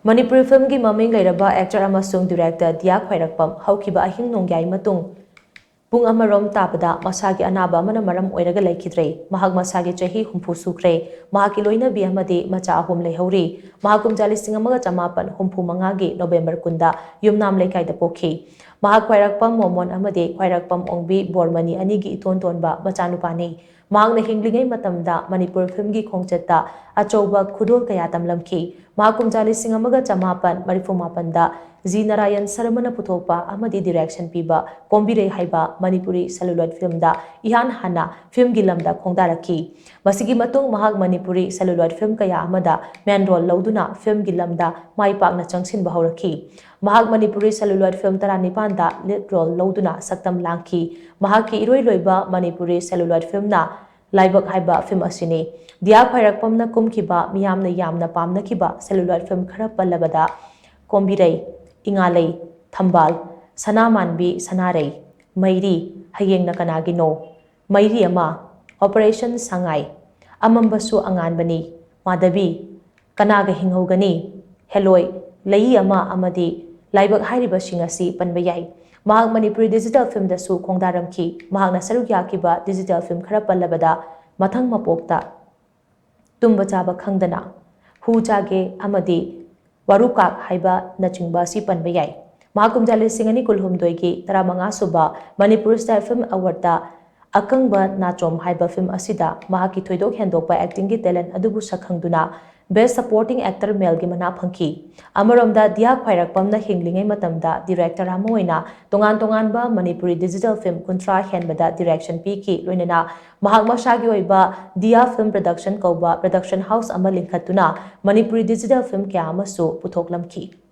Manipuri Film ki Maming Leiraba actor Amasung Director Diya Khwairakpam houkhiba ahing nongyai matung pung amarom tabada masha ki Anaba Amana Maram Oiraga Leikhidre mahak masha ki chahi humpu sukre mahaki loina bi amadi macha ahum leihori mahakum jali singamaga chamapan humpu mangagi November kunda yumnam leikai da pokhi mahak Khwairakpam momon amadi Khwairakpam ongbi bormani anigi iton tonba machanupani mahak na hinglingai matamda Manipur Film gi khongchetta achouba khudol kaya tamlamki mahakum jali singamaga chamapan marifumapanda Zinarayan Saramana Putopa amadi direction piba kombire haiba Manipuri celluloid film da ihan hana film gilamda khongdaraki masigi matung mahak Manipuri celluloid film kaya amada main role lauduna film gilamda maipakna changsin bahoraki mahak Manipuri celluloid film taranipan da lead role lauduna saktam langki mahaki iroi loiba Manipuri celluloid film na laibak haiba film asini Diya Khwairakpam na kumkiba miyamna yamna pamnakiba celluloid film khara pallabada kombirei Ingalay, Thambal, Sanamanbi, Sanarey, Mairi, Hayeng na kanagino, Mairi ama, Operation Sangay, Amambasu Anganbani, Madabi, Kanaga Hinghogani, Heloy, Lai ama amadi, Laibag Hairiba Singasi, Panbayay, Mahag Manipuri Digital Film dasu Kongdaramki, Mahag na Sarugyakiba Digital Film Karapalabada, Matang Mapokta, Tumbachaba Kangdana, Hujage amadi, Warukak haiba na chingba si panbayay. Mahakum jali singani kulhumdoigi taramanga suba Manipur Style Film Award da akangba nachom haiba film asida mahaki thoidok hendokpa acting gi talent adubu sakhangduna Best Supporting Actor Male gi mana phangki. Amaromda Diya Khwairakpam na hinglingai matamda director ama oina tongan ba Manipuri Digital Film kuntra henbada direction piki loinana mahak masagi oiba Diya Film Production kauba production house ama linkhatuna Manipuri Digital Film kya amasu puthoklamki.